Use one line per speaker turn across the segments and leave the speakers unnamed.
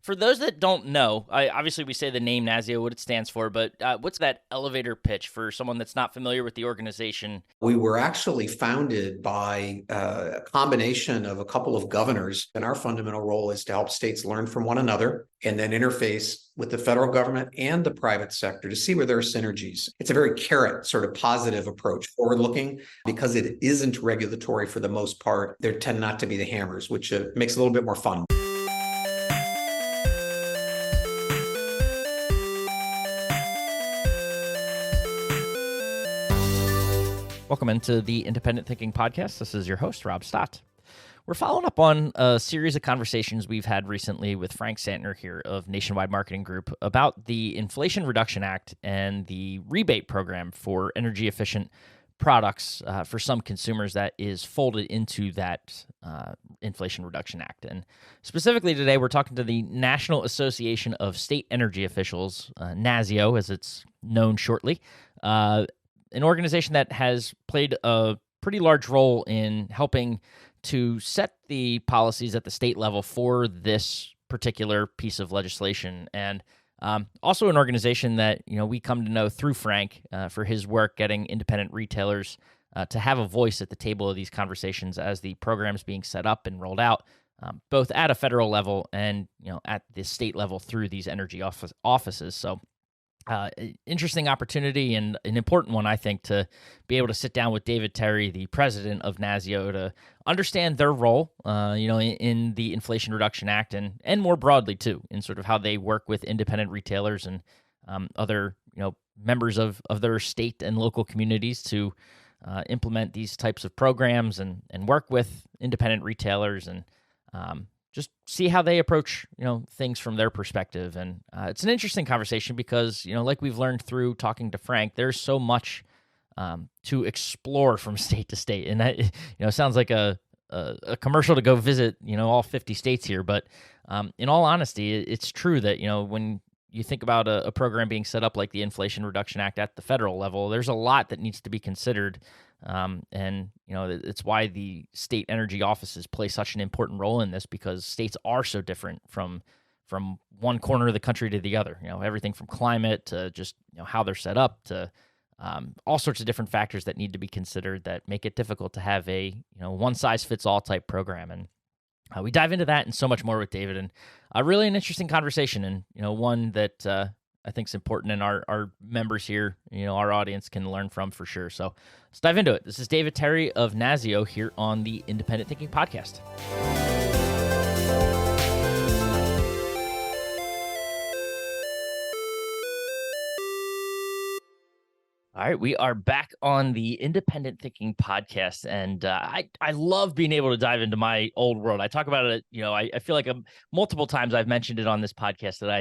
For those that don't know, obviously we say the name NASEO, what it stands for, but what's that elevator pitch for someone that's not familiar with the organization?
We were actually founded by a combination of a couple of governors, and our fundamental role is to help states learn from one another and then interface with the federal government and the private sector to see where there are synergies. It's a very carrot, sort of positive approach, forward-looking, because it isn't regulatory for the most part. There tend not to be the hammers, which makes it a little bit more fun.
Welcome into the Independent Thinking Podcast. This is your host, Rob Stott. We're following up on a series of conversations we've had recently with Frank Sandtner here of Nationwide Marketing Group about the Inflation Reduction Act and the rebate program for energy efficient products for some consumers that is folded into that Inflation Reduction Act. And specifically today, we're talking to the National Association of State Energy Officials, NASEO, as it's known shortly, an organization that has played a pretty large role in helping to set the policies at the state level for this particular piece of legislation. And also an organization that, we come to know through Frank for his work getting independent retailers to have a voice at the table of these conversations as the program's being set up and rolled out, both at a federal level and, at the state level through these energy offices. So interesting opportunity and an important one, I think, to be able to sit down with David Terry, the president of NASEO, to understand their role, in the Inflation Reduction Act and more broadly too, in sort of how they work with independent retailers and other, members of their state and local communities to implement these types of programs and work with independent retailers and just see how they approach, things from their perspective. And it's an interesting conversation because, like we've learned through talking to Frank, there's so much to explore from state to state. And that, sounds like a commercial to go visit, all 50 states here. But in all honesty, it's true that, when you think about a program being set up like the Inflation Reduction Act at the federal level, there's a lot that needs to be considered. And, it's why the state energy offices play such an important role in this, because states are so different from one corner of the country to the other, everything from climate to just, how they're set up to all sorts of different factors that need to be considered that make it difficult to have a, one size fits all type program. And we dive into that and so much more with David, and really an interesting conversation, and, one that, I think is important, and our members here, our audience can learn from for sure. So let's dive into it. This is David Terry of NASEO here on the Independent Thinking Podcast. All right, we are back on the Independent Thinking Podcast, and I love being able to dive into my old world. I talk about it, I feel like multiple times I've mentioned it on this podcast that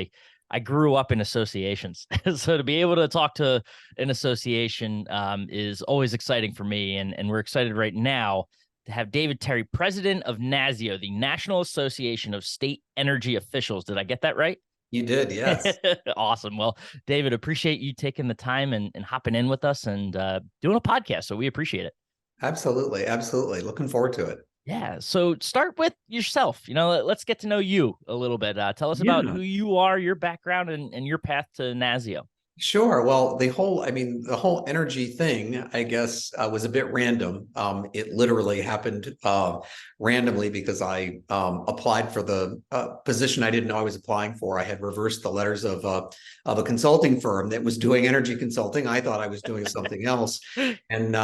I grew up in associations. So to be able to talk to an association is always exciting for me. And we're excited right now to have David Terry, president of NASEO, the National Association of State Energy Officials. Did I get that right?
You did, yes.
Awesome. Well, David, appreciate you taking the time and hopping in with us and doing a podcast. So we appreciate it.
Absolutely. Absolutely. Looking forward to it.
Yeah. So start with yourself. Let's get to know you a little bit. Tell us about
Yeah.
who you are, your background, and your path to NASEO.
Sure. Well, the whole energy thing, I guess, was a bit random. It literally happened randomly because I applied for the position I didn't know I was applying for. I had reversed the letters of a consulting firm that was doing energy consulting. I thought I was doing something else, and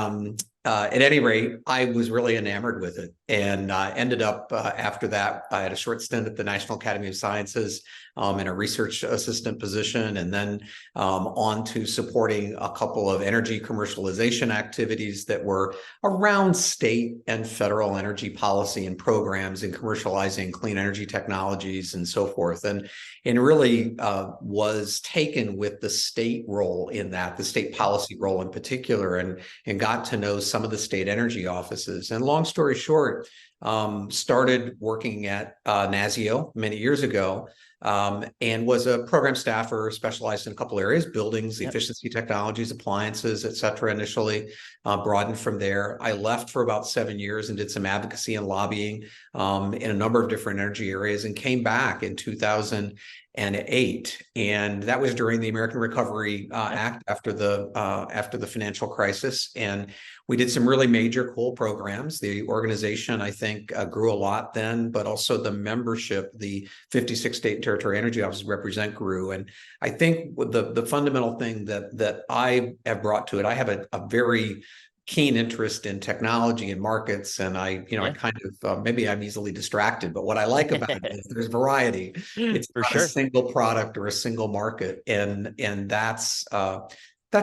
at any rate, I was really enamored with it, and ended up after that. I had a short stint at the National Academy of Sciences in a research assistant position, and then on to supporting a couple of energy commercialization activities that were around state and federal energy policy and programs in commercializing clean energy technologies and so forth. And really was taken with the state role in that, the state policy role in particular, and got to know some of the state energy offices. And long story short, started working at NASEO many years ago, and was a program staffer specialized in a couple areas: buildings,
Yep.
efficiency technologies, appliances, et cetera. Initially, broadened from there. I left for about 7 years and did some advocacy and lobbying in a number of different energy areas, and came back in 2008, and that was during the American Recovery
Yep.
Act after the financial crisis. And we did some really major cool programs. The organization, I think, grew a lot then, but also the membership, the 56 state and territory energy offices represent, grew. And I think the fundamental thing that I have brought to it, I have a very keen interest in technology and markets, and I
Yeah.
kind of maybe I'm easily distracted, but what I like about it is there's variety. It's
For
not a
sure.
single product or a single market, and that's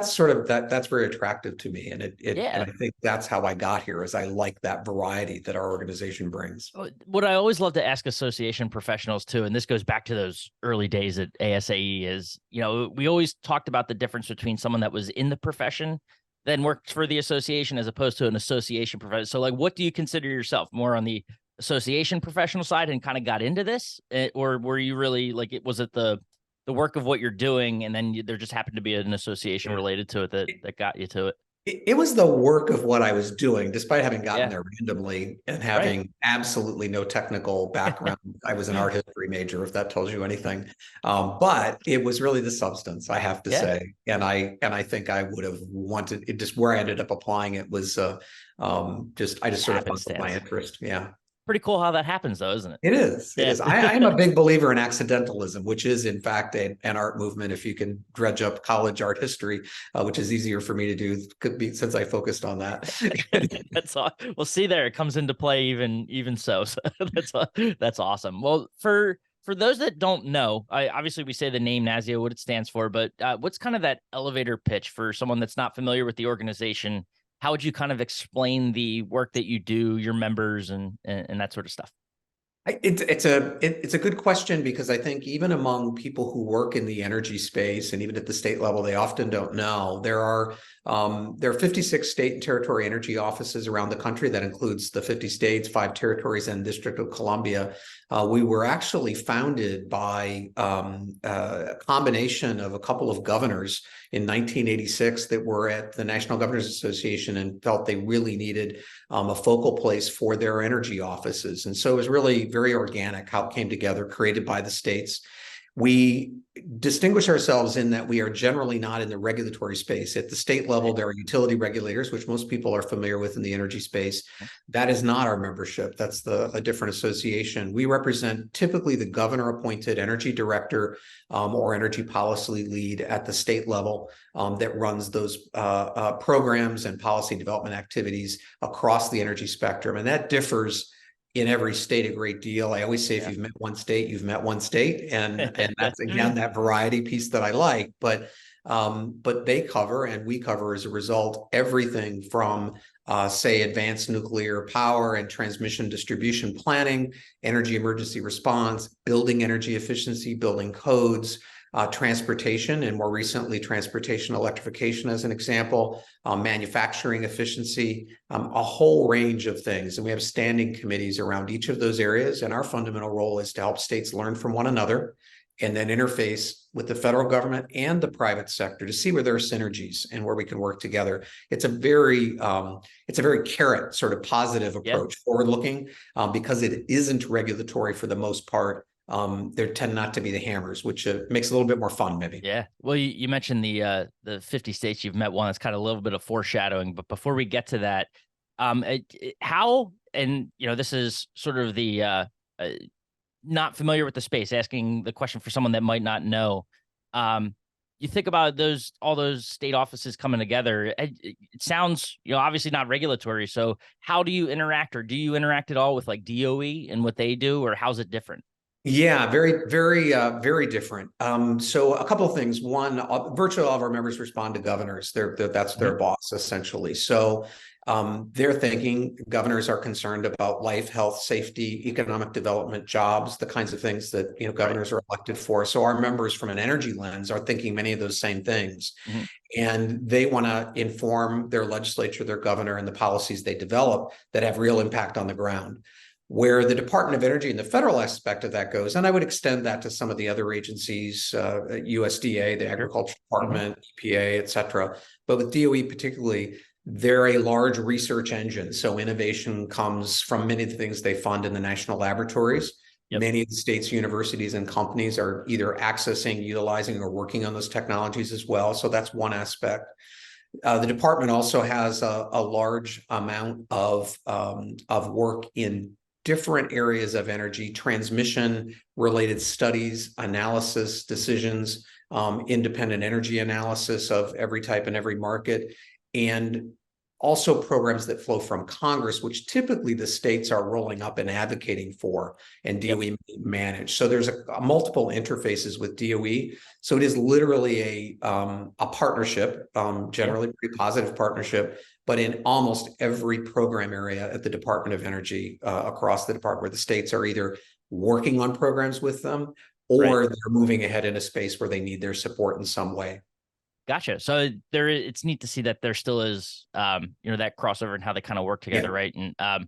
sort of that's very attractive to me, and and
Yeah.
I think that's how I got here, is I like that variety that our organization brings.
What I always love to ask association professionals too, and this goes back to those early days at ASAE, is, we always talked about the difference between someone that was in the profession then worked for the association as opposed to an association professional. So like, what do you consider yourself, more on the association professional side and kind of got into this? Or were you really like, was it the work of what you're doing, and then there just happened to be an association
Yeah.
related to it that got you to it?
It was the work of what I was doing, despite having gotten
Yeah.
there randomly and
Right.
having absolutely no technical background. I was an art history major, if that tells you anything. But it was really the substance, I have to
Yeah.
say. And I think I would have wanted it. Just where I ended up applying it was I just
Just
sort of found my
happenstance.
interest. Yeah.
Pretty cool how that happens though, isn't it?
It is. It
Yeah.
is. I am a big believer in accidentalism, which is, in fact, an art movement. If you can dredge up college art history, which is easier for me to do, could be, since I focused on that.
That's all. Well, see there, it comes into play even so. So that's awesome. Well, for those that don't know, obviously we say the name NASEO, what it stands for, but what's kind of that elevator pitch for someone that's not familiar with the organization? How would you kind of explain the work that you do, your members, and that sort of stuff?
It's a good question, because I think even among people who work in the energy space and even at the state level, they often don't know there are 56 state and territory energy offices around the country. That includes the 50 states, 5 territories, and District of Columbia. We were actually founded by a combination of a couple of governors in 1986 that were at the National Governors Association and felt they really needed a focal place for their energy offices. And so it was really very organic how it came together, created by the states. We distinguish ourselves in that we are generally not in the regulatory space. At the state level, there are utility regulators, which most people are familiar with in the energy space. That is not our membership. That's a different association. We represent typically the governor-appointed energy director or energy policy lead at the state level that runs those programs and policy development activities across the energy spectrum. And that differs in every state a great deal. I always say, if you've met one state, you've met one state, and that's again that variety piece that I like. But they cover, and we cover as a result, everything from say advanced nuclear power and transmission distribution planning, energy emergency response, building energy efficiency, building codes, transportation, and more recently transportation electrification as an example, manufacturing efficiency, a whole range of things. And we have standing committees around each of those areas. And our fundamental role is to help states learn from one another and then interface with the federal government and the private sector to see where there are synergies and where we can work together. It's a very carrot, sort of positive
Yeah.
approach, forward-looking, because it isn't regulatory for the most part. There tend not to be the hammers, which makes it a little bit more fun, maybe.
Yeah. Well, you mentioned the 50 states you've met one. It's kind of a little bit of foreshadowing, but before we get to that, how, and this is sort of the not familiar with the space, asking the question for someone that might not know. You think about all those state offices coming together. It sounds, obviously not regulatory. So how do you interact, or do you interact at all with like DOE and what they do, or how's it different?
Yeah, very, very, very different. So a couple of things. One, virtually all of our members respond to governors. That's their boss, essentially. So they're thinking, governors are concerned about life, health, safety, economic development, jobs, the kinds of things that governors are elected for. So our members, from an energy lens, are thinking many of those same things.
Mm-hmm.
And they want to inform their legislature, their governor, and the policies they develop that have real impact on the ground. Where the Department of Energy and the federal aspect of that goes, and I would extend that to some of the other agencies, USDA, the
Sure.
Agriculture Department, EPA, et cetera. But with DOE particularly, they're a large research engine. So innovation comes from many of the things they fund in the national laboratories.
Yep.
Many of the states, universities, and companies are either accessing, utilizing, or working on those technologies as well. So that's one aspect. The department also has a large amount of work in different areas of energy, transmission related studies, analysis, decisions, independent energy analysis of every type and every market, and also programs that flow from Congress, which typically the states are rolling up and advocating for, and DOE manage. So there's a multiple interfaces with DOE. So it is literally a partnership, generally pretty positive partnership, but in almost every program area at the Department of Energy across the department, where the states are either working on programs with them or they're moving ahead in a space where they need their support in some way.
Gotcha. So it's neat to see that there still is, that crossover and how they kind of work together, right? And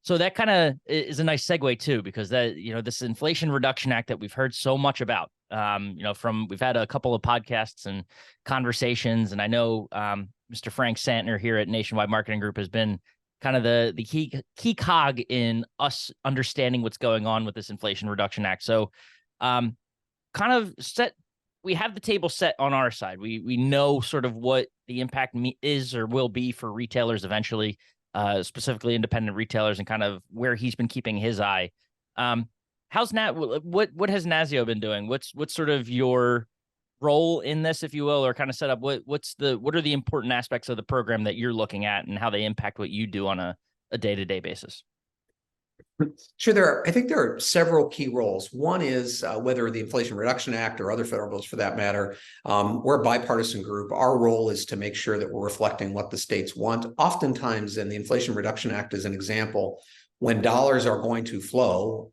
so that kind of is a nice segue too, because that, this Inflation Reduction Act that we've heard so much about, we've had a couple of podcasts and conversations, and I know Mr. Frank Sandtner here at Nationwide Marketing Group has been kind of the key cog in us understanding what's going on with this Inflation Reduction Act. So we have the table set on our side. We know sort of what the impact is or will be for retailers eventually, specifically independent retailers, and kind of where he's been keeping his eye. What has NASEO been doing? What's sort of your role in this, if you will, or kind of set up what are the important aspects of the program that you're looking at and how they impact what you do on a day-to-day basis?
Sure, I think there are several key roles. One is whether the Inflation Reduction Act or other federal bills for that matter, we're a bipartisan group. Our role is to make sure that we're reflecting what the states want. Oftentimes, and the Inflation Reduction Act is an example, when dollars are going to flow,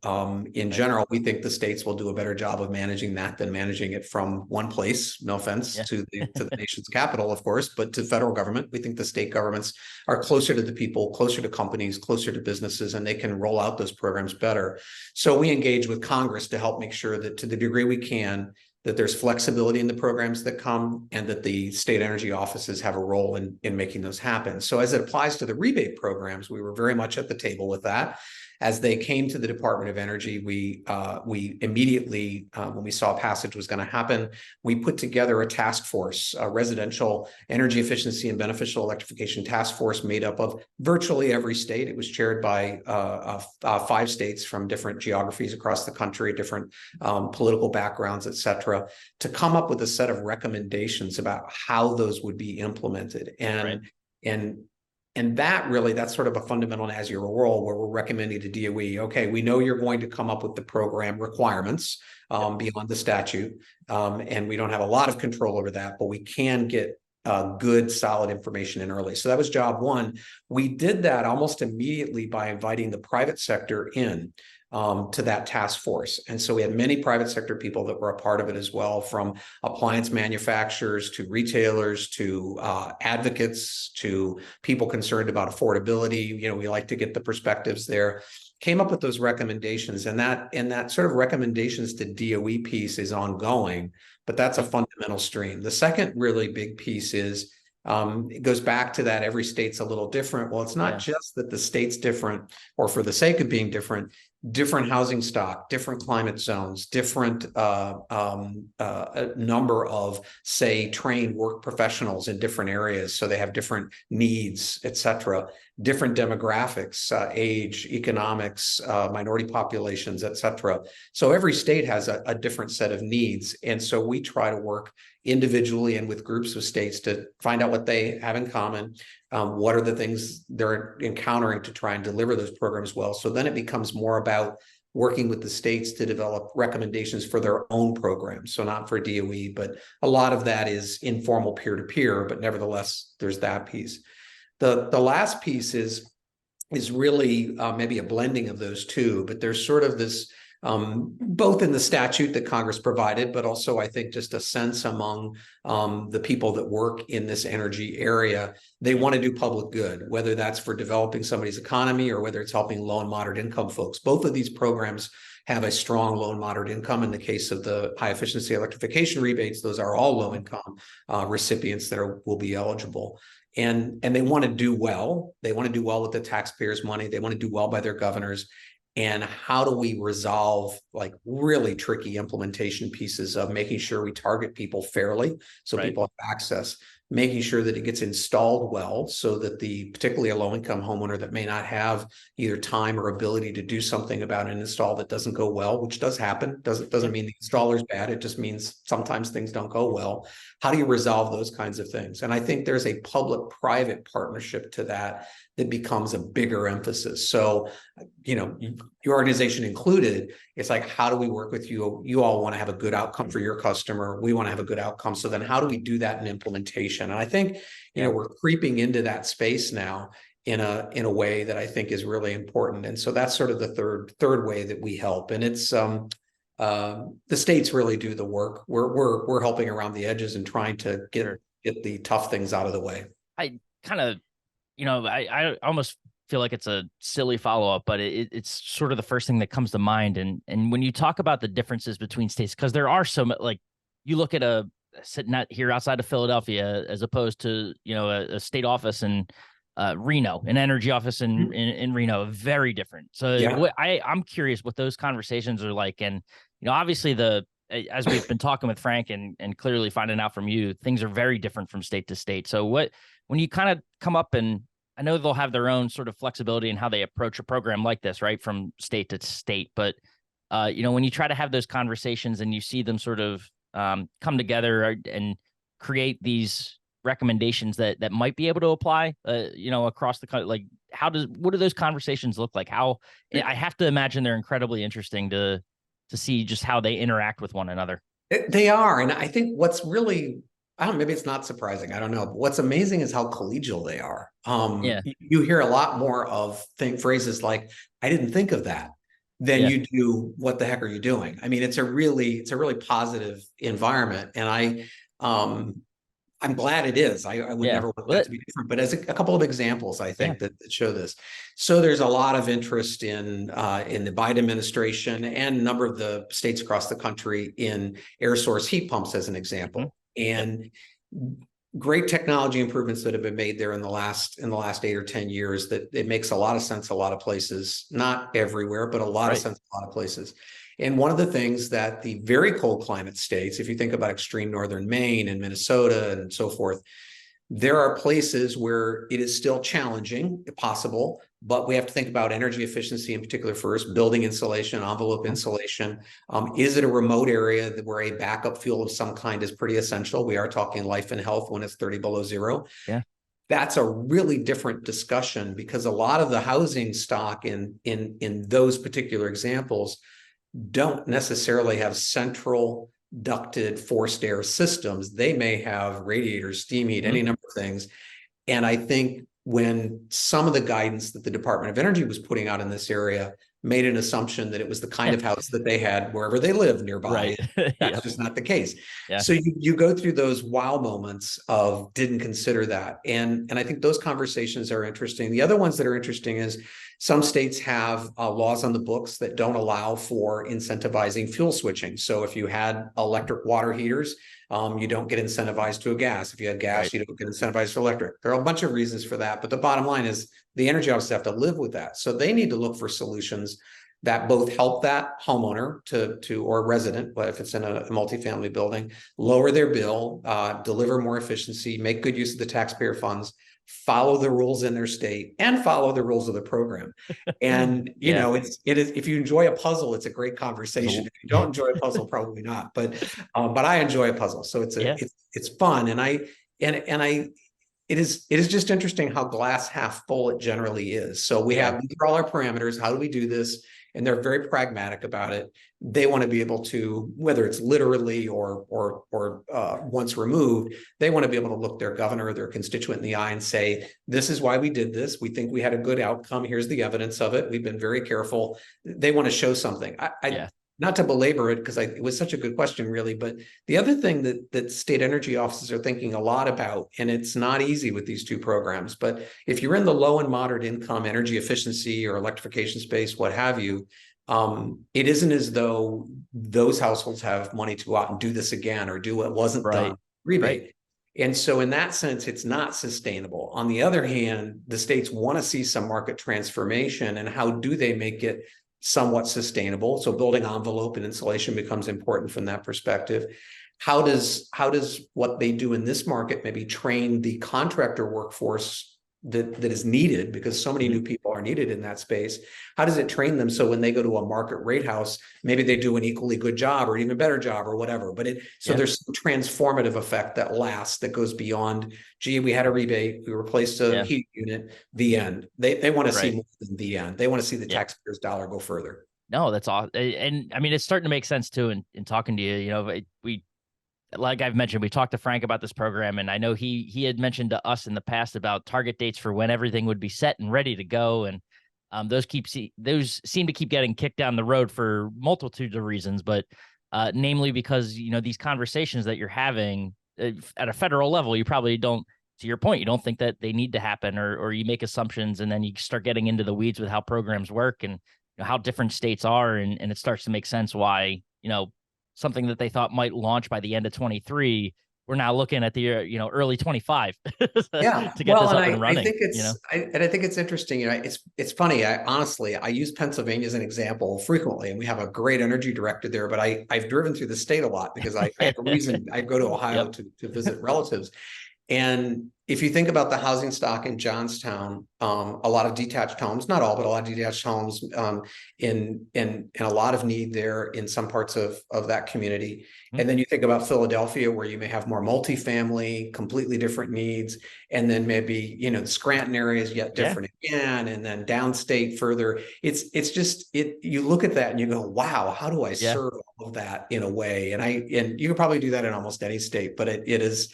in general, we think the states will do a better job of managing that than managing it from one place. No offense to the nation's capital, of course, but to federal government. We think the state governments are closer to the people, closer to companies, closer to businesses, and they can roll out those programs better. So we engage with Congress to help make sure that to the degree we can, that there's flexibility in the programs that come, and that the state energy offices have a role in making those happen. So as it applies to the rebate programs, we were very much at the table with that. As they came to the Department of Energy, we immediately, when we saw passage was going to happen, we put together a task force, a residential energy efficiency and beneficial electrification task force made up of virtually every state. It was chaired by 5 states from different geographies across the country, different political backgrounds, et cetera, to come up with a set of recommendations about how those would be implemented. And that's sort of a fundamental NASEO role where we're recommending to DOE, okay, we know you're going to come up with the program requirements beyond the statute, and we don't have a lot of control over that, but we can get good, solid information in early. So that was job one. We did that almost immediately by inviting the private sector in to that task force. And so we had many private sector people that were a part of it as well, from appliance manufacturers to retailers to advocates to people concerned about affordability. We like to get the perspectives there. Came up with those recommendations, and that sort of recommendations to DOE piece is ongoing, but that's a fundamental stream. The second really big piece is it goes back to that every state's a little different. Well, it's not just that the state's different, or for the sake of being different housing stock, different climate zones, different number of, say, trained work professionals in different areas. So they have different needs, et cetera, different demographics, age, economics, minority populations, et cetera. So every state has a different set of needs. And so we try to work individually and with groups of states to find out what they have in common. What are the things they're encountering to try and deliver those programs well? So then it becomes more about working with the states to develop recommendations for their own programs. So not for DOE, but a lot of that is informal peer-to-peer, but nevertheless, there's that piece. The last piece is really maybe a blending of those two, but there's sort of this both in the statute that Congress provided, but also I think just a sense among the people that work in this energy area. They want to do public good, whether that's for developing somebody's economy or whether it's helping low and moderate income folks. Both of these programs have a strong low and moderate income. In the case of the high efficiency electrification rebates, those are all low income recipients that will be eligible. And they want to do well. They want to do well with the taxpayers' money. They want to do well by their governors. And how do we resolve like really tricky implementation pieces of making sure we target people fairly so people have access, making sure that it gets installed well so that particularly a low-income homeowner that may not have either time or ability to do something about an install that doesn't go well, which does happen, doesn't mean the installer is bad. It just means sometimes things don't go well. How do you resolve those kinds of things? And I think there's a public-private partnership to that becomes a bigger emphasis. So, your organization included, it's like, how do we work with you? You all want to have a good outcome for your customer. We want to have a good outcome. So then how do we do that in implementation? And I think, we're creeping into that space now in a way that I think is really important. And so that's sort of the third way that we help. And it's, the states really do the work. We're helping around the edges and trying to get the tough things out of the way.
I kind of, I almost feel like it's a silly follow-up, but it's sort of the first thing that comes to mind. And when you talk about the differences between states, because there are so like, you look at sitting out here outside of Philadelphia, as opposed to, a state office in Reno, an energy office in Reno, very different. So I'm curious what those conversations are like. And, obviously as we've been talking with Frank and clearly finding out from you, things are very different from state to state. So when you kind of come up, and I know they'll have their own sort of flexibility in how they approach a program like this, right, from state to state. But, when you try to have those conversations and you see them sort of come together and create these recommendations that might be able to apply, across the country, like what do those conversations look like? I have to imagine they're incredibly interesting to see just how they interact with one another.
They are. And I think what's really, I don't know, maybe it's not surprising. I don't know. But what's amazing is how collegial they are. You hear a lot more of phrases like, I didn't think of that, than you do, what the heck are you doing? I mean, it's a really positive environment. And I'm glad it is. I would never want that to be different. But as a couple of examples, I think that show this. So there's a lot of interest in the Biden administration and a number of the states across the country in air source heat pumps, as an example. And great technology improvements that have been made there in the last 8 or 10 years, that it makes a lot of sense a lot of places, not everywhere, but a lot of sense a lot of places. And one of the things that the very cold climate states, if you think about extreme northern Maine and Minnesota and so forth, there are places where it is still challenging, possible, but we have to think about energy efficiency in particular first, building insulation, envelope insulation. Is it a remote area where a backup fuel of some kind is pretty essential? We are talking life and health when it's 30 below zero.
Yeah.
That's a really different discussion, because a lot of the housing stock in those particular examples don't necessarily have central ducted forced air systems. They may have radiators, steam heat, any number of things. And I think when some of the guidance that the Department of Energy was putting out in this area made an assumption that it was the kind of house that they had wherever they live nearby. That's just not the case. So you go through those wow moments of didn't consider that. And I think those conversations are interesting. The other ones that are interesting is some states have laws on the books that don't allow for incentivizing fuel switching. So if you had electric water heaters, you don't get incentivized to a gas. If you had gas, you don't get incentivized to electric. There are a bunch of reasons for that. But the bottom line is the energy offices have to live with that. So they need to look for solutions that both help that homeowner or resident, but if it's in a multifamily building, lower their bill, deliver more efficiency, make good use of the taxpayer funds, follow the rules in their state, and follow the rules of the program. And you know, it is. If you enjoy a puzzle, it's a great conversation. If you don't enjoy a puzzle, probably not. But I enjoy a puzzle, so it's fun. It is just interesting how glass half full it generally is. So these are all our parameters. How do we do this? and they're very pragmatic about it. They want to be able to, whether it's literally or once removed, they want to be able to look their governor or their constituent in the eye and say, this is why we did this. We think we had a good outcome. Here's the evidence of it. We've been very careful. They want to show something. Not to belabor it, because it was such a good question, really. But the other thing that state energy offices are thinking a lot about, and it's not easy with these two programs, but if you're in the low and moderate income energy efficiency or electrification space, what have you, it isn't as though those households have money to go out and do this again or do what wasn't done rebate. Right. And so in that sense, it's not sustainable. On the other hand, the states want to see some market transformation, and how do they make it somewhat sustainable? So building envelope and insulation becomes important from that perspective. How does what they do in this market maybe train the contractor workforce that is needed, because so many new people are needed in that space? How does it train them so when they go to a market rate house, maybe they do an equally good job or even better job or whatever? But there's some transformative effect that lasts, that goes beyond, gee, we had a rebate, we replaced a heat unit, the end. They want to see more than the end. They want to see the taxpayer's dollar go further.
No, that's all. And I mean, it's starting to make sense too in talking to you. You know, like I've mentioned, we talked to Frank about this program, and I know he had mentioned to us in the past about target dates for when everything would be set and ready to go. And those seem to keep getting kicked down the road for multitudes of reasons, but namely because, you know, these conversations that you're having at a federal level, you probably don't, to your point, you don't think that they need to happen, or you make assumptions, and then you start getting into the weeds with how programs work and, you know, how different states are. And it starts to make sense why, you know, something that they thought might launch by the end of 23, we're now looking at the early 25 to get this up and running.
I think it's I think it's interesting. You know, it's funny. Honestly, I use Pennsylvania as an example frequently, and we have a great energy director there. But I've driven through the state a lot because I have a reason. I go to Ohio to visit relatives. And if you think about the housing stock in Johnstown, a lot of detached homes, not all, but a lot of detached homes, in a lot of need there in some parts of that community. And then you think about Philadelphia, where you may have more multifamily, completely different needs. And then maybe, you know, the Scranton area is yet different again. And then downstate further. It's just, you look at that and you go, wow, how do I serve all of that in a way? And you can probably do that in almost any state, but it is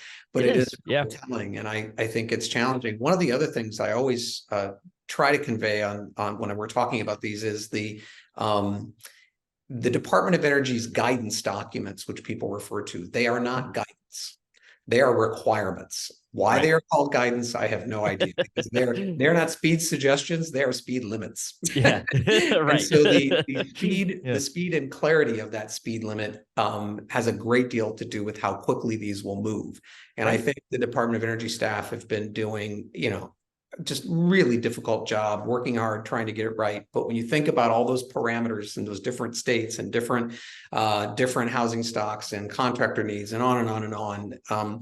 telling. And I think it's challenging. One of the other things I always try to convey on when we're talking about these is the Department of Energy's guidance documents, which people refer to. They are not guidance. They are requirements. Why they are called guidance, I have no idea, because they're not speed suggestions, they are speed limits.
Right.
And so the speed and clarity of that speed limit has a great deal to do with how quickly these will move. And I think the Department of Energy staff have been doing, you know, just really difficult job, working hard, trying to get it right. But when you think about all those parameters in those different states and different housing stocks and contractor needs and on and on and on,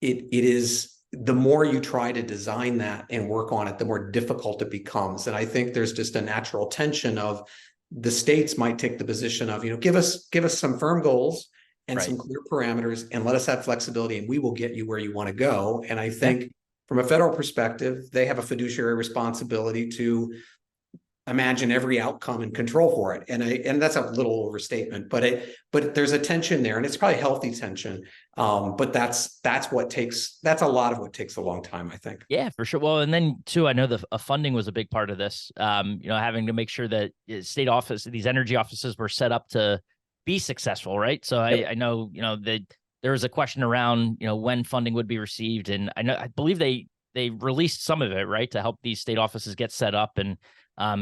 it is, the more you try to design that and work on it, the more difficult it becomes. And I think there's just a natural tension of the states might take the position of, you know, give us some firm goals and some clear parameters, and let us have flexibility, and we will get you where you want to go. And I think from a federal perspective, they have a fiduciary responsibility to imagine every outcome and control for it. And that's a little overstatement, but there's a tension there, and it's probably healthy tension. But that's a lot of what takes a long time, I think.
Yeah, for sure. Well, and then too, I know the funding was a big part of this. You know, having to make sure that these energy offices were set up to be successful, right? So I know, you know, that there was a question around, you know, when funding would be received, and I believe they released some of it, right, to help these state offices get set up and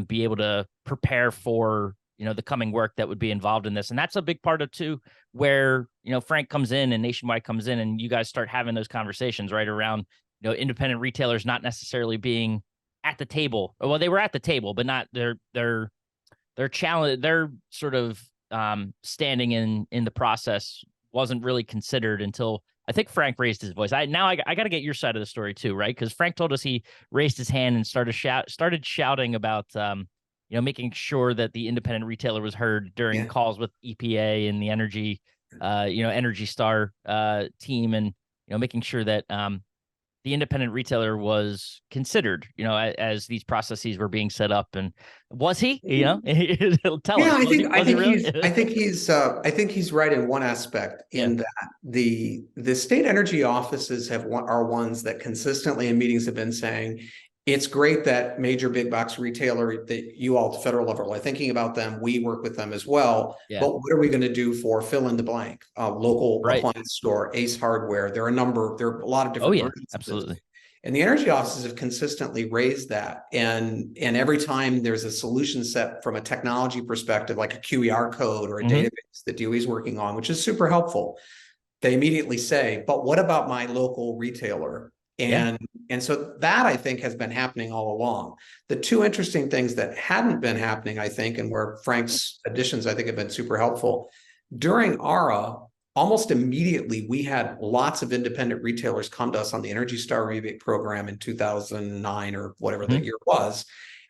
be able to prepare for, you know, the coming work that would be involved in this. And that's a big part of too, where, you know, Frank comes in and Nationwide comes in, and you guys start having those conversations right around, you know, independent retailers not necessarily being at the table. Well, they were at the table, but not their challenge, their sort of standing in the process wasn't really considered until I think Frank raised his voice. I got to get your side of the story too, right? Because Frank told us he raised his hand and started shouting about you know, making sure that the independent retailer was heard during calls with EPA and the Energy Star team, and, you know, making sure that the independent retailer was considered, as these processes were being set up. And was he, tell
Yeah,
us, was he really?
I think he's right in one aspect,
Yeah.
in that the state energy offices are ones that consistently in meetings have been saying it's great that major big box retailer that you all at the federal level are thinking about them. We work with them as well.
Yeah.
But what are we going to do for fill in the blank? Local
Right.
appliance store, Ace Hardware. There are a lot of
Oh
different
yeah,
versions of this.
absolutely.
And the energy offices have consistently raised that. And every time there's a solution set from a technology perspective, like a QR code or a
Hmm.
database that DOE is working on, which is super helpful, they immediately say, but what about my local retailer?
Yeah.
And so that, I think, has been happening all along. The two interesting things that hadn't been happening, I think, and where Frank's additions, I think, have been super helpful. During ARA, almost immediately, we had lots of independent retailers come to us on the Energy Star rebate program in 2009 or whatever
Hmm.
that year was.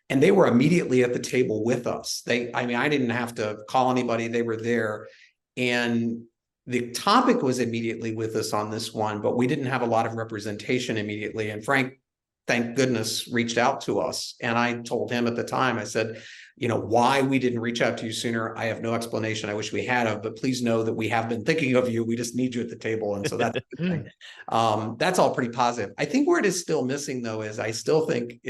And they were immediately at the table with us. I didn't have to call anybody. They were there. And the topic was immediately with us on this one, but we didn't have a lot of representation immediately. And Frank, thank goodness, reached out to us. And I told him at the time, I said, why we didn't reach out to you sooner, I have no explanation. I wish we had of, but please know that we have been thinking of you. We just need you at the table. And so that's a good thing. That's all pretty positive. I think where it is still missing, though, is I still think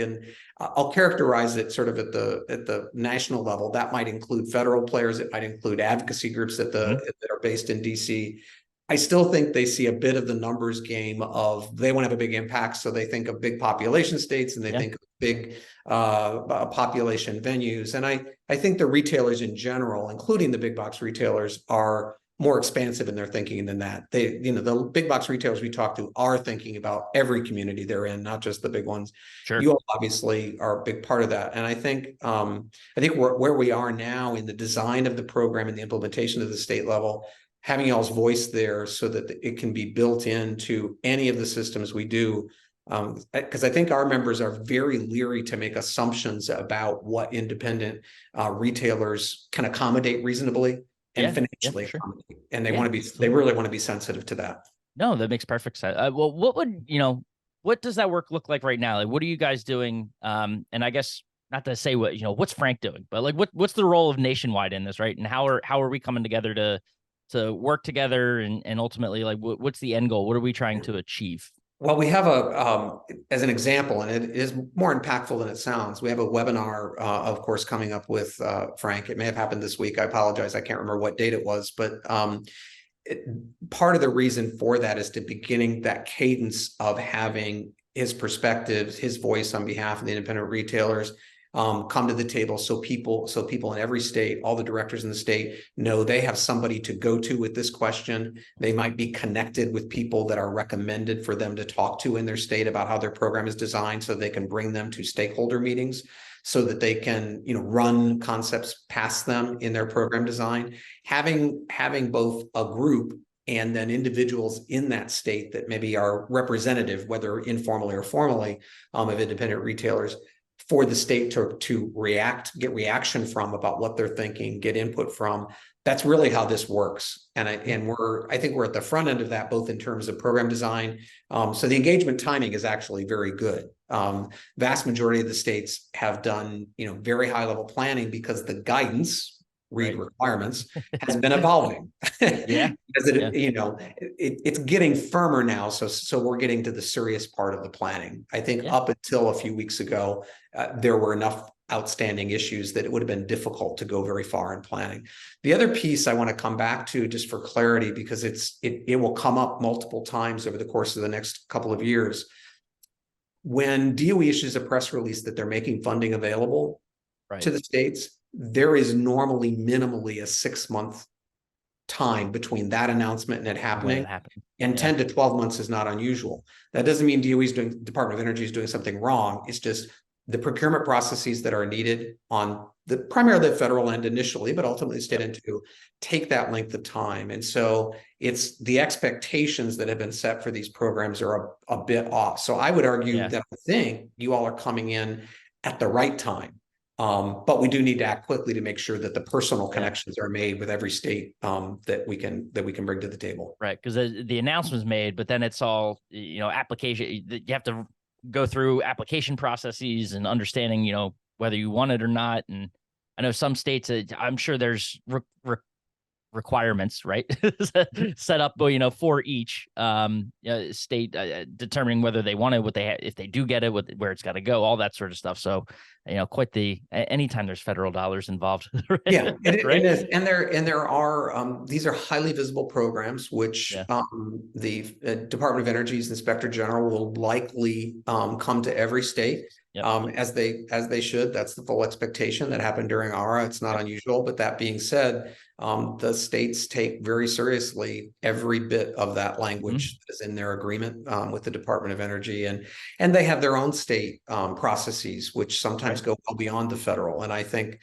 I'll characterize it sort of at the national level. That might include federal players. It might include advocacy groups that are based in DC. I still think they see a bit of the numbers game of they want to have a big impact. So they think of big population states and they think of big population venues. And I think the retailers in general, including the big box retailers, are more expansive in their thinking than that. The big box retailers we talk to are thinking about every community they're in, not just the big ones.
Sure.
You all obviously are a big part of that. And I think where we are now in the design of the program and the implementation of the state level, having y'all's voice there so that it can be built into any of the systems we do. Because I think our members are very leery to make assumptions about what independent retailers can accommodate reasonably and financially
sure.
accommodate. And they really want to be sensitive to that.
No, that makes perfect sense. Well, what does that work look like right now? Like, what are you guys doing? And I guess not to say what's Frank doing, but like, what's the role of Nationwide in this, right? And how are we coming together to work together and ultimately, like, what's the end goal? What are we trying to achieve?
Well, we have as an example, and it is more impactful than it sounds. We have a webinar, of course, coming up with Frank. It may have happened this week. I apologize. I can't remember what date it was, but part of the reason for that is to beginning that cadence of having his perspectives, his voice on behalf of the independent retailers come to the table, so people in every state, all the directors in the state, know they have somebody to go to with this question. They might be connected with people that are recommended for them to talk to in their state about how their program is designed, so they can bring them to stakeholder meetings, so that they can run concepts past them in their program design. Having both a group and then individuals in that state that maybe are representative, whether informally or formally, of independent retailers, for the state to get reaction from about what they're thinking, get input from. That's really how this works. And I think we're at the front end of that, both in terms of program design. So the engagement timing is actually very good. Vast majority of the states have done, very high level planning because the guidance, requirements, has been evolving.
Yeah.
Because it's getting firmer now. So we're getting to the serious part of the planning. I think up until a few weeks ago, there were enough outstanding issues that it would have been difficult to go very far in planning. The other piece I want to come back to, just for clarity, because it will come up multiple times over the course of the next couple of years. When DOE issues a press release that they're making funding available to the states, there is normally minimally a 6-month time between that announcement and it happening. And 10 to 12 months is not unusual. That doesn't mean Department of Energy is doing something wrong. It's just the procurement processes that are needed on primarily the federal end initially, but ultimately state end too, take that length of time. And so it's the expectations that have been set for these programs are a bit off. So I would argue that I think you all are coming in at the right time. But we do need to act quickly to make sure that the personal connections are made with every state that we can bring to the table.
Right, because the announcement's made, but then it's all application. You have to go through application processes and understanding whether you want it or not. And I know some states, I'm sure there's requirements, right? Set up, for each state, determining whether they want it, if they do get it, where it's got to go, all that sort of stuff. So, quite anytime there's federal dollars involved. Right?
Yeah,
right?
and there are these are highly visible programs, which the Department of Energy's Inspector General will likely come to every state. As they should. That's the full expectation. That happened during ARA. It's not unusual. But that being said, the states take very seriously every bit of that language that is in their agreement with the Department of Energy, and they have their own state processes, which sometimes go well beyond the federal. And I think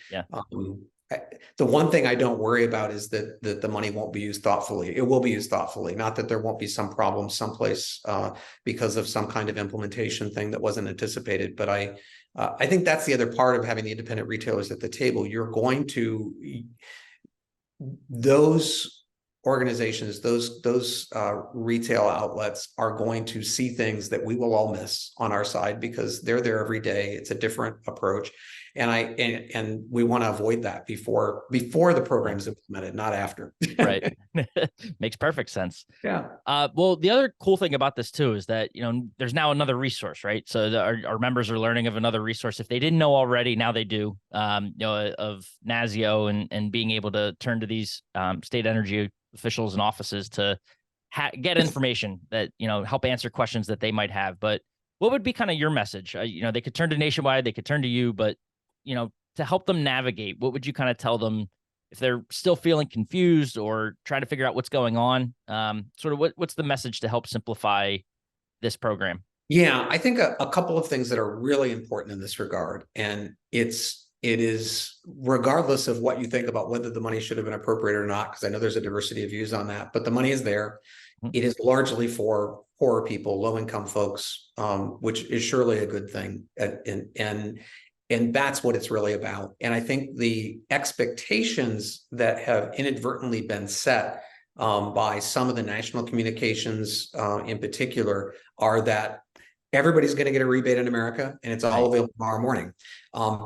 the one thing I don't worry about is that the money won't be used thoughtfully. It will be used thoughtfully. Not that there won't be some problems someplace because of some kind of implementation thing that wasn't anticipated. But I think that's the other part of having the independent retailers at the table. You're going to those organizations, those retail outlets are going to see things that we will all miss on our side because they're there every day. It's a different approach. And we want to avoid that before the program is implemented, not after.
Right. Makes perfect sense.
Yeah.
Well, the other cool thing about this too is that, there's now another resource, right? So our members are learning of another resource. If they didn't know already, now they do, of NASEO and being able to turn to these state energy officials and offices to get information that, help answer questions that they might have. But what would be kind of your message? They could turn to Nationwide, they could turn to you, but to help them navigate, what would you kind of tell them if they're still feeling confused or trying to figure out what's going on? Sort of what's the message to help simplify this program?
Yeah, I think a couple of things that are really important in this regard, and it is regardless of what you think about whether the money should have been appropriated or not, because I know there's a diversity of views on that, but the money is there. It is largely for poorer people, low-income folks, which is surely a good thing. And that's what it's really about. And I think the expectations that have inadvertently been set by some of the national communications in particular are that everybody's going to get a rebate in America and it's all available tomorrow morning.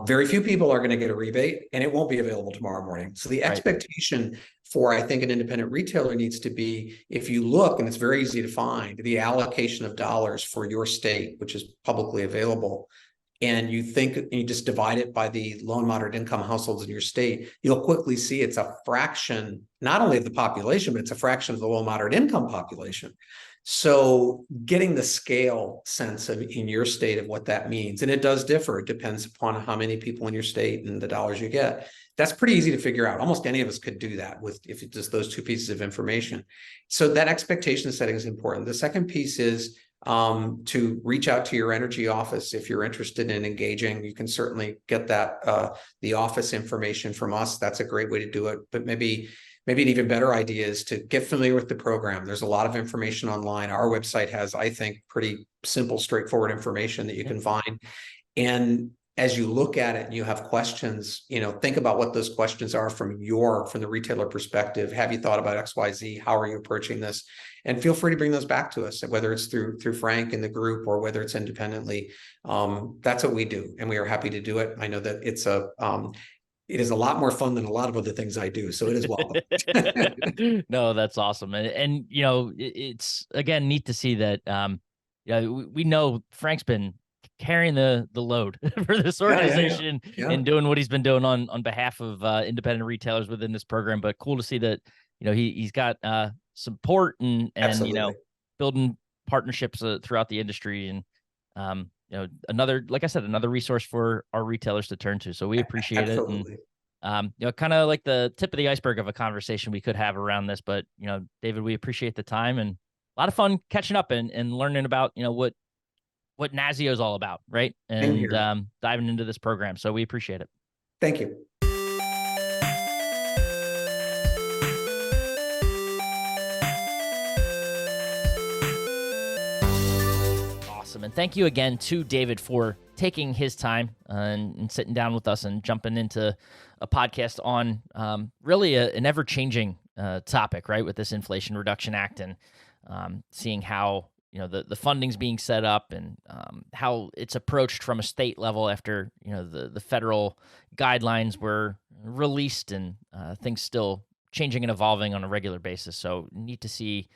Very few people are going to get a rebate and it won't be available tomorrow morning. So the expectation for, I think, an independent retailer needs to be, if you look, and it's very easy to find, the allocation of dollars for your state, which is publicly available, and you just divide it by the low and moderate income households in your state, you'll quickly see it's a fraction, not only of the population, but it's a fraction of the low and moderate income population. So getting the scale sense in your state of what that means, and it does differ. It depends upon how many people in your state and the dollars you get. That's pretty easy to figure out. Almost any of us could do that if it's just those two pieces of information. So that expectation setting is important. The second piece is to reach out to your energy office if you're interested in engaging. You can certainly get that the office information from us. That's a great way to do it. But maybe an even better idea is to get familiar with the program. There's a lot of information online. Our website has, I think, pretty simple, straightforward information that you can find. And as you look at it and you have questions, think about what those questions are from the retailer perspective. Have you thought about XYZ? How are you approaching this? And feel free to bring those back to us, whether it's through Frank and the group or whether it's independently. That's what we do, and we are happy to do it. I know that it is a lot more fun than a lot of other things I do, so it is welcome.
No, that's awesome, and it's again neat to see that. We know Frank's been carrying the load for this organization and doing what he's been doing on behalf of independent retailers within this program. But cool to see that he's got support and building partnerships throughout the industry, and another, like I said, another resource for our retailers to turn to. So we appreciate it. And kind of like the tip of the iceberg of a conversation we could have around this. But David, we appreciate the time and a lot of fun catching up and learning about what NASEO is all about, right? And diving into this program. So we appreciate it.
Thank you.
Awesome. And thank you again to David for taking his time and sitting down with us and jumping into a podcast on really an ever-changing topic, right, with this Inflation Reduction Act, and seeing how the funding's being set up, and how it's approached from a state level after the federal guidelines were released, and things still changing and evolving on a regular basis. So neat to see,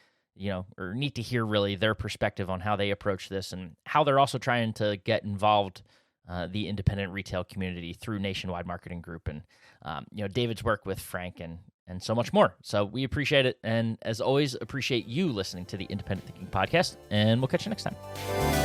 or neat to hear really their perspective on how they approach this, and how they're also trying to get involved the independent retail community through Nationwide Marketing Group, and David's work with Frank, and so much more. So we appreciate it. And as always, appreciate you listening to the Independent Thinking Podcast, and we'll catch you next time.